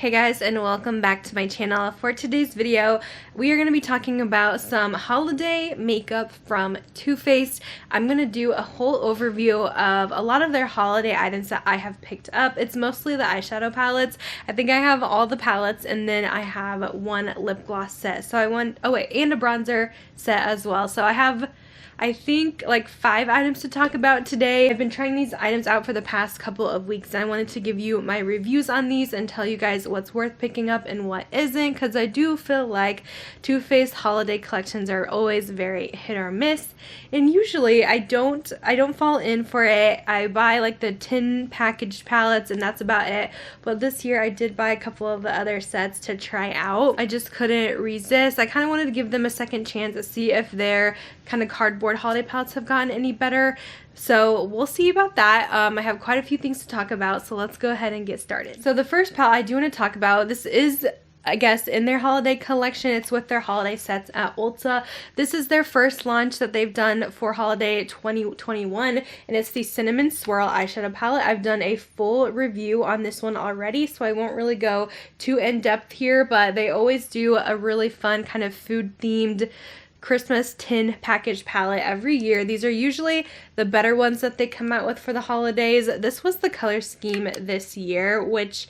Hey guys, and welcome back to my channel. For today's video, we are going to be talking about some holiday makeup from Too Faced. I'm going to do a whole overview of a lot of their holiday items that I have picked up. It's mostly the eyeshadow palettes. I think I have all the palettes, and then I have one lip gloss set. So and a bronzer set as well. So I think like 5 items to talk about today. I've been trying these items out for the past couple of weeks, and I wanted to give you my reviews on these and tell you guys what's worth picking up and what isn't, because I do feel like Too Faced holiday collections are always very hit or miss, and usually I don't fall in for it. I buy like the tin packaged palettes and that's about it, but this year I did buy a couple of the other sets to try out. I just couldn't resist. I kind of wanted to give them a second chance to see if their kind of cardboard holiday palettes have gotten any better, so we'll see about that. I have quite a few things to talk about, so let's go ahead and get started. So the first palette I do want to talk about, this is, I guess, in their holiday collection. It's with their holiday sets at Ulta. This is their first launch that they've done for holiday 2021, and it's the Cinnamon Swirl eyeshadow palette. I've done a full review on this one already, so I won't really go too in-depth here, but they always do a really fun kind of food-themed Christmas tin package palette every year. These are usually the better ones that they come out with for the holidays. This was the color scheme this year, which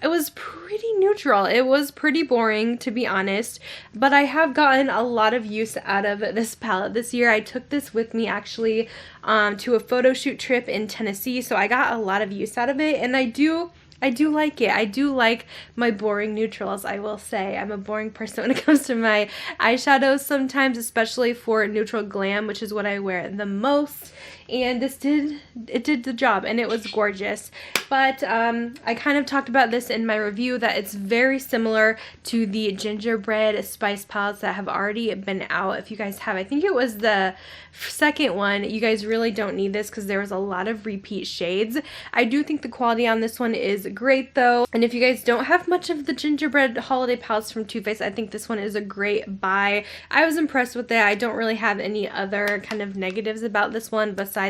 it was pretty neutral. It was pretty boring, to be honest, but I have gotten a lot of use out of this palette this year. I took this with me actually to a photo shoot trip in Tennessee, so I got a lot of use out of it, and I do like it. I do like my boring neutrals, I will say. I'm a boring person when it comes to my eyeshadows sometimes, especially for neutral glam, which is what I wear the most. And this did the job, and it was gorgeous. But I kind of talked about this in my review, that it's very similar to the gingerbread spice palettes that have already been out. If you guys have, I think it was the second one, you guys really don't need this because there was a lot of repeat shades. I do think the quality on this one is great though, and if you guys don't have much of the gingerbread holiday palettes from Too Faced, I think this one is a great buy. I was impressed with it. I don't really have any other kind of negatives about this one besides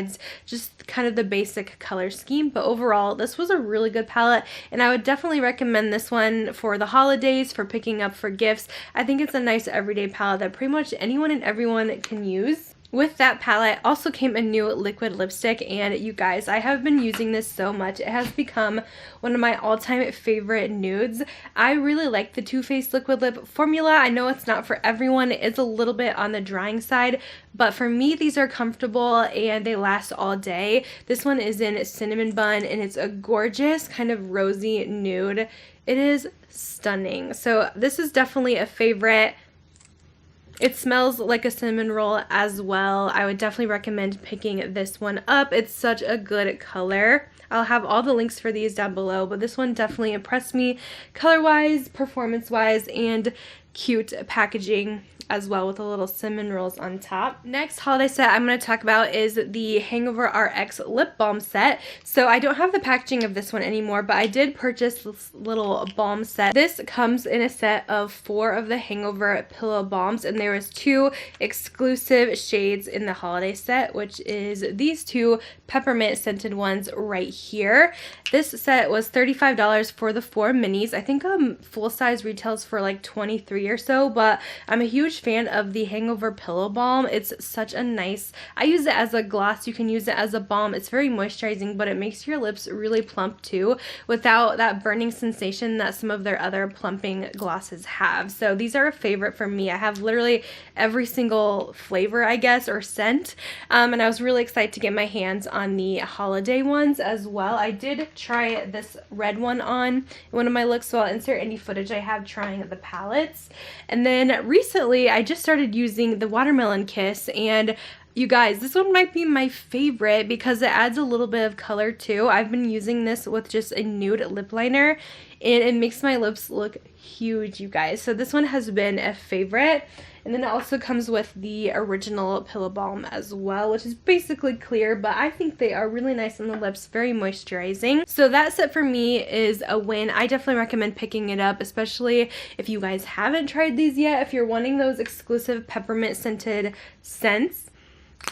just kind of the basic color scheme, but overall this was a really good palette, and I would definitely recommend this one for the holidays, for picking up for gifts. I think it's a nice everyday palette that pretty much anyone and everyone can use. With that palette also came a new liquid lipstick, and you guys, I have been using this so much. It has become one of my all-time favorite nudes. I really like the Too Faced liquid lip formula. I know it's not for everyone. It's a little bit on the drying side, but for me these are comfortable and they last all day. This one is in Cinnamon Bun, and it's a gorgeous kind of rosy nude. It is stunning. So this is definitely a favorite. It smells like a cinnamon roll as well. I would definitely recommend picking this one up. It's such a good color. I'll have all the links for these down below, but this one definitely impressed me color-wise, performance-wise, and cute packaging as well, with a little cinnamon rolls on top. Next holiday set I'm going to talk about is the Hangover RX lip balm set. So I don't have the packaging of this one anymore, but I did purchase this little balm set. This comes in a set of 4 of the Hangover pillow balms, and there was 2 exclusive shades in the holiday set, which is these 2 peppermint scented ones right here. This set was $35 for the 4 minis. I think full size retails for like $23 or so, but I'm a huge fan of the Hangover pillow balm. It's such a nice, I use it as a gloss, you can use it as a balm. It's very moisturizing, but it makes your lips really plump too, without that burning sensation that some of their other plumping glosses have. So these are a favorite for me. I have literally every single flavor, I guess, or scent, and I was really excited to get my hands on the holiday ones as well. I did try this red one on in one of my looks, so I'll insert any footage I have trying the palettes. And then recently I just started using the Watermelon Kiss, and you guys, this one might be my favorite because it adds a little bit of color too. I've been using this with just a nude lip liner, and it makes my lips look huge, you guys. So this one has been a favorite. And then it also comes with the original pillow balm as well, which is basically clear, but I think they are really nice on the lips, very moisturizing. So that set for me is a win. I definitely recommend picking it up, especially if you guys haven't tried these yet. If you're wanting those exclusive peppermint scented scents,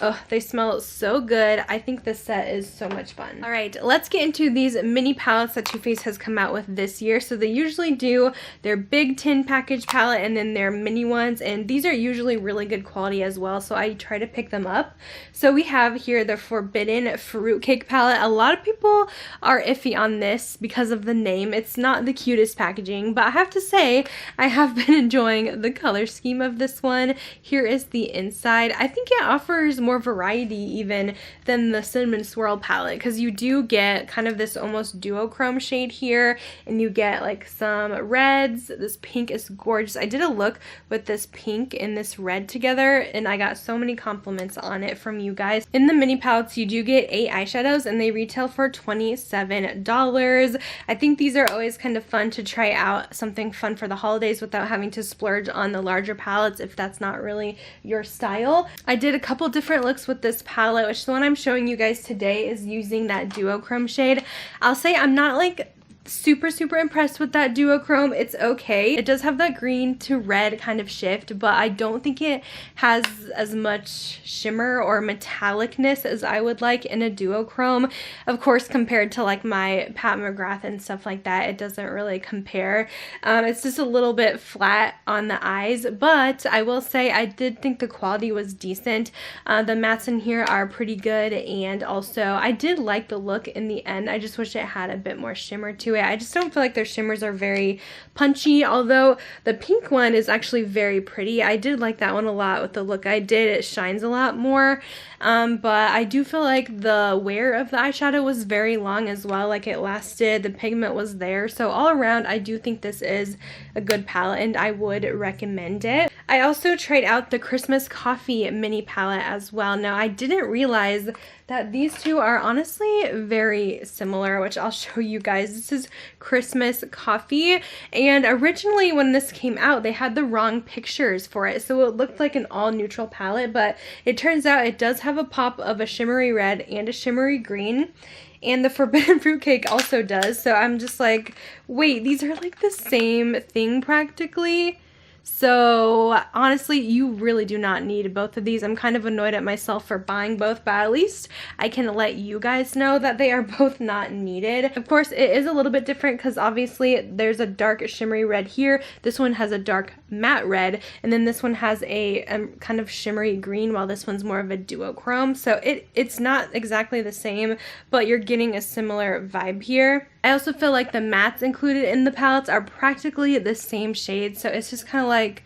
Oh, they smell so good. I think this set is so much fun. All right, let's get into these mini palettes that Too Faced has come out with this year. So they usually do their big tin package palette and then their mini ones, and these are usually really good quality as well, so I try to pick them up. So we have here the Forbidden Fruitcake palette. A lot of people are iffy on this because of the name. It's not the cutest packaging, but I have to say I have been enjoying the color scheme of this one. Here is the inside. I think it offers more variety even than the Cinnamon Swirl palette, because you do get kind of this almost duochrome shade here, and you get like some reds. This pink is gorgeous. I did a look with this pink and this red together, and I got so many compliments on it from you guys. In the mini palettes, you do get 8 eyeshadows, and they retail for $27. I think these are always kind of fun to try out, something fun for the holidays without having to splurge on the larger palettes if that's not really your style. I did a couple different looks with this palette, which the one I'm showing you guys today is using that duochrome shade. I'll say I'm not like super impressed with that duochrome. It's okay. It does have that green to red kind of shift, but I don't think it has as much shimmer or metallicness as I would like in a duochrome. Of course, compared to like my Pat McGrath and stuff like that, it doesn't really compare. It's just a little bit flat on the eyes, but I will say I did think the quality was decent. The mattes in here are pretty good, and also I did like the look in the end. I just wish it had a bit more shimmer to it. I just don't feel like their shimmers are very punchy, although the pink one is actually very pretty. I did like that one a lot with the look I did. It shines a lot more, but I do feel like the wear of the eyeshadow was very long as well. Like it lasted, the pigment was there. So all around, I do think this is a good palette, and I would recommend it. I also tried out the Christmas Coffee mini palette as well. Now, I didn't realize that these two are honestly very similar, which I'll show you guys. This is Christmas Coffee, and originally when this came out, they had the wrong pictures for it, so it looked like an all neutral palette, but it turns out it does have a pop of a shimmery red and a shimmery green. And the Forbidden Fruitcake also does, so I'm just like, wait, these are like the same thing practically. So honestly, you really do not need both of these. I'm kind of annoyed at myself for buying both, but at least I can let you guys know that they are both not needed. Of course, it is a little bit different because obviously there's a dark shimmery red here. This one has a dark matte red, and then this one has a kind of shimmery green, while this one's more of a duochrome. So it's not exactly the same, but you're getting a similar vibe here. I also feel like the mattes included in the palettes are practically the same shade, so it's just kind of like,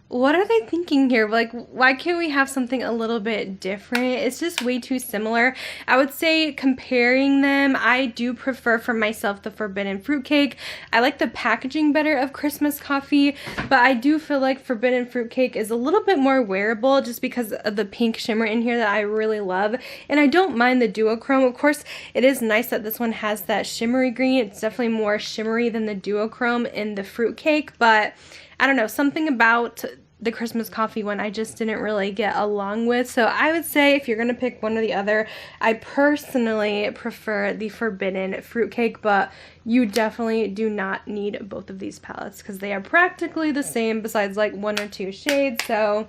what are they thinking here? Like, why can't we have something a little bit different? It's just way too similar. I would say comparing them, I do prefer for myself the Forbidden Fruitcake. I like the packaging better of Christmas Coffee, but I do feel like Forbidden Fruitcake is a little bit more wearable just because of the pink shimmer in here that I really love. And I don't mind the duochrome. Of course, it is nice that this one has that shimmery green. It's definitely more shimmery than the duochrome in the Fruitcake, but I don't know, something about the Christmas Coffee one I just didn't really get along with. So I would say if you're going to pick one or the other, I personally prefer the Forbidden Fruitcake, but you definitely do not need both of these palettes because they are practically the same besides like 1 or 2 shades. So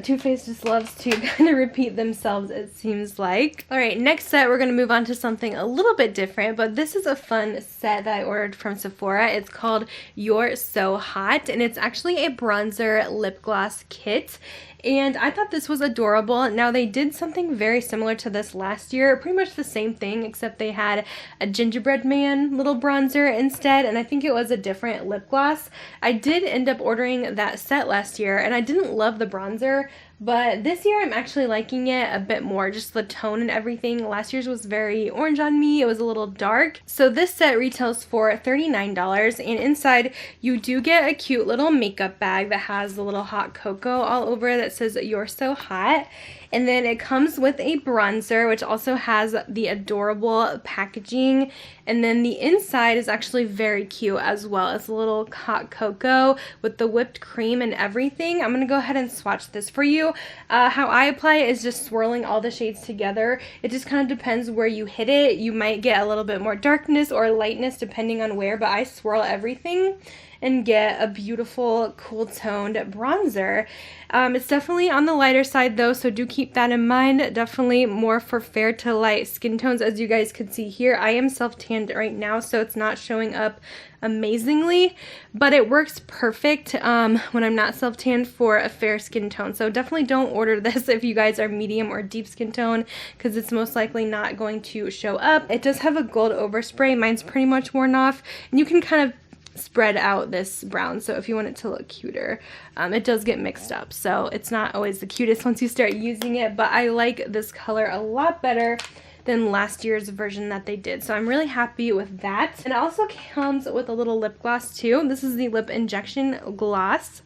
Too Faced just loves to kind of repeat themselves, it seems like. Alright, next set we're going to move on to something a little bit different, but this is a fun set that I ordered from Sephora. It's called Youre So Hot, and it's actually a bronzer lip gloss kit. And I thought this was adorable. Now, they did something very similar to this last year, pretty much the same thing, except they had a gingerbread man little bronzer instead, and I think it was a different lip gloss. I did end up ordering that set last year, and I didn't love the bronzer, but this year I'm actually liking it a bit more, just the tone and everything. Last year's was very orange on me. It was a little dark. So this set retails for $39, and inside you do get a cute little makeup bag that has the little hot cocoa all over that says You're So Hot. And then it comes with a bronzer, which also has the adorable packaging. And then the inside is actually very cute as well. It's a little hot cocoa with the whipped cream and everything. I'm going to go ahead and swatch this for you. do. How I apply it is just swirling all the shades together. It just kind of depends where you hit it. You might get a little bit more darkness or lightness depending on where, but I swirl everything and get a beautiful cool toned bronzer. It's definitely on the lighter side though, so do keep that in mind. Definitely more for fair to light skin tones. As you guys can see here, I am self-tanned right now, so it's not showing up amazingly, but it works perfect when I'm not self-tanned for a fair skin tone. So definitely don't order this if you guys are medium or deep skin tone, because it's most likely not going to show up. It does have a gold overspray. Mine's pretty much worn off, and you can kind of spread out this brown, so if you want it to look cuter, it does get mixed up, so it's not always the cutest once you start using it, but I like this color a lot better than last year's version that they did, so I'm really happy with that. And it also comes with a little lip gloss too. This is the lip injection gloss,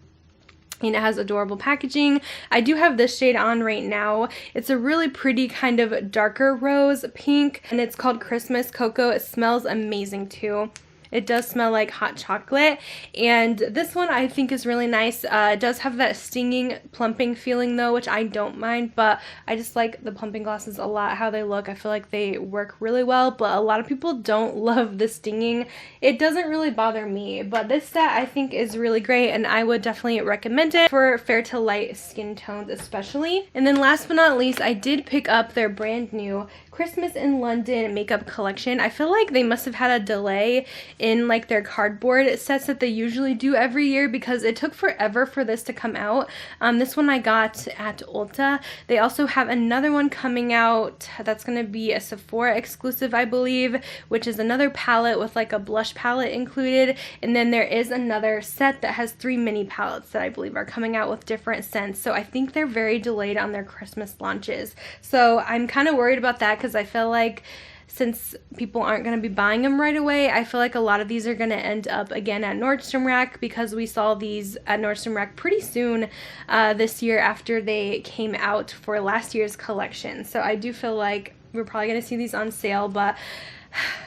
and it has adorable packaging. I do have this shade on right now. It's a really pretty kind of darker rose pink, and it's called Christmas Cocoa. It smells amazing too. It does smell like hot chocolate, and this one I think is really nice. It does have that stinging, plumping feeling though, which I don't mind, but I just like the plumping glosses a lot, how they look. I feel like they work really well, but a lot of people don't love the stinging. It doesn't really bother me, but this set I think is really great, and I would definitely recommend it for fair to light skin tones especially. And then last but not least, I did pick up their brand new Christmas in London makeup collection. I feel like they must have had a delay in like their cardboard sets that they usually do every year, because it took forever for this to come out. This one I got at Ulta. They also have another one coming out that's going to be a Sephora exclusive, I believe, which is another palette with like a blush palette included. And then there is another set that has 3 mini palettes that I believe are coming out with different scents. So I think they're very delayed on their Christmas launches. So I'm kind of worried about that, because I feel like since people aren't going to be buying them right away, I feel like a lot of these are going to end up again at Nordstrom Rack, because we saw these at Nordstrom Rack pretty soon this year after they came out for last year's collection. So I do feel like we're probably going to see these on sale, but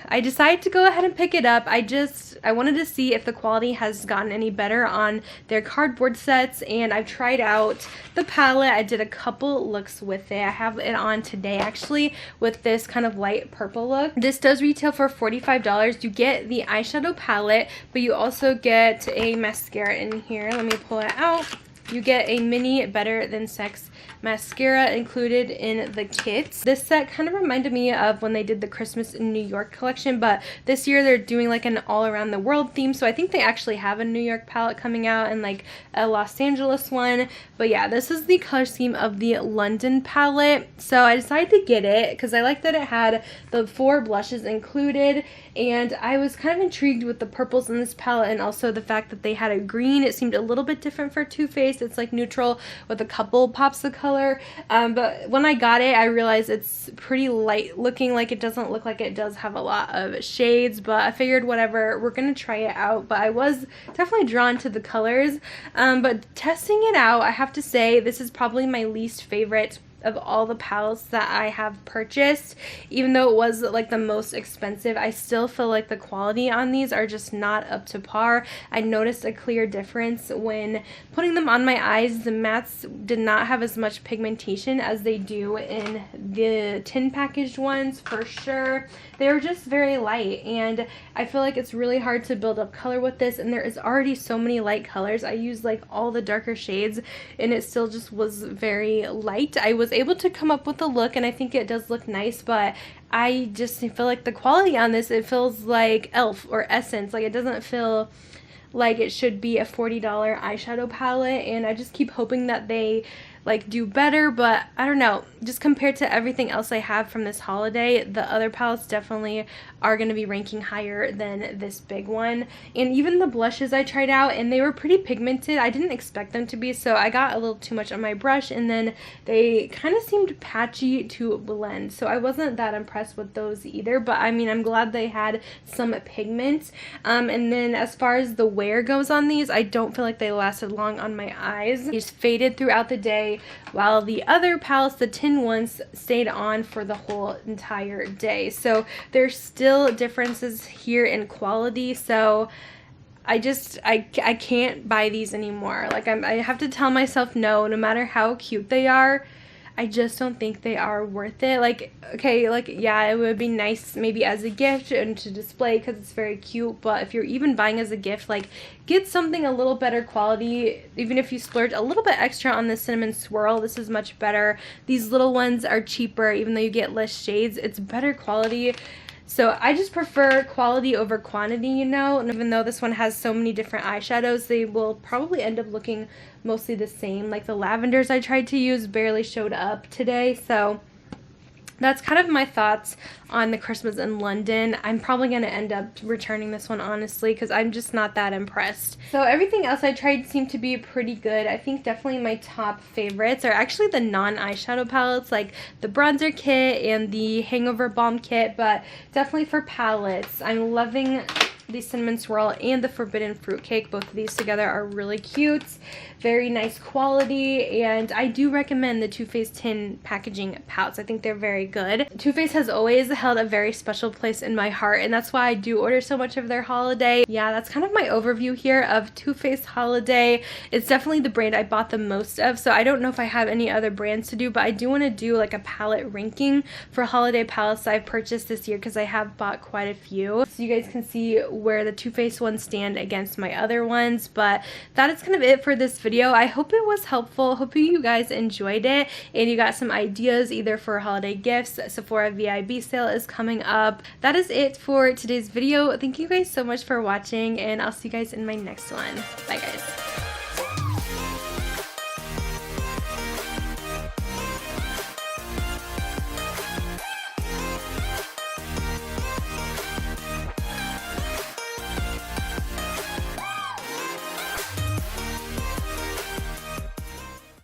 I decided to go ahead and pick it up. I wanted to see if the quality has gotten any better on their cardboard sets, and I've tried out the palette. I did a couple looks with it. I have it on today actually with this kind of light purple look. This does retail for $45. You get the eyeshadow palette, but you also get a mascara in here. Let me pull it out. You get a mini Better Than Sex mascara included in the kits. This set kind of reminded me of when they did the Christmas in New York collection, but this year they're doing like an all around the world theme, so I think they actually have a New York palette coming out and like a Los Angeles one. But yeah, this is the color scheme of the London palette, so I decided to get it because I like that it had the 4 blushes included, and I was kind of intrigued with the purples in this palette, and also the fact that they had a green. It seemed a little bit different for Too Faced. It's like neutral with a couple pops of color, but when I got it I realized it's pretty light looking. Like it doesn't look like it does have a lot of shades, but I figured whatever, we're gonna try it out. But I was definitely drawn to the colors, but testing it out, I have to say this is probably my least favorite of all the palettes that I have purchased. Even though it was like the most expensive, I still feel like the quality on these are just not up to par. I noticed a clear difference when putting them on my eyes. The mattes did not have as much pigmentation as they do in the tin packaged ones, for sure. They were just very light, and I feel like it's really hard to build up color with this, and there is already so many light colors. I used like all the darker shades and it still just was very light. I was able to come up with a look, and I think it does look nice, but I just feel like the quality on this, it feels like e.l.f. or Essence. Like it doesn't feel like it should be a $40 eyeshadow palette, and I just keep hoping that they like do better. But I don't know, just compared to everything else I have from this holiday, the other palettes definitely are going to be ranking higher than this big one. And even the blushes I tried out, and they were pretty pigmented. I didn't expect them to be, so I got a little too much on my brush, and then they kind of seemed patchy to blend, so I wasn't that impressed with those either. But I mean, I'm glad they had some pigment. And then as far as the wear goes on these, I don't feel like they lasted long on my eyes. They just faded throughout the day, while the other palettes, the tin ones, stayed on for the whole entire day. So there's still differences here in quality, so I can't buy these anymore. Like, I have to tell myself no matter how cute they are. I just don't think they are worth it. Like, okay, like, yeah, it would be nice maybe as a gift and to display because it's very cute, but if you're even buying as a gift, like, get something a little better quality. Even if you splurge a little bit extra on the cinnamon swirl, this is much better. These little ones are cheaper, even though you get less shades. It's better quality. So I just prefer quality over quantity, you know, and even though this one has so many different eyeshadows, they will probably end up looking mostly the same. Like the lavenders I tried to use barely showed up today, so that's kind of my thoughts on the Christmas in London. I'm probably going to end up returning this one, honestly, because I'm just not that impressed. So everything else I tried seemed to be pretty good. I think definitely my top favorites are actually the non-eyeshadow palettes, like the bronzer kit and the hangover balm kit, but definitely for palettes, I'm loving the cinnamon swirl and the forbidden fruitcake. Both of these together are really cute, very nice quality, and I do recommend the Too Faced tin packaging palettes. I think they're very good. Too Faced has always held a very special place in my heart, and that's why I do order so much of their holiday. Yeah, that's kind of my overview here of Too Faced holiday. It's definitely the brand I bought the most of, so I don't know if I have any other brands to do, but I do want to do like a palette ranking for holiday palettes I've purchased this year because I have bought quite a few, so you guys can see where the Too Faced ones stand against my other ones. But that is kind of it for this video. I hope it was helpful. Hope you guys enjoyed it and you got some ideas either for holiday gifts. Sephora VIB sale is coming up. That is it for today's video. Thank you guys so much for watching, and I'll see you guys in my next one. Bye guys.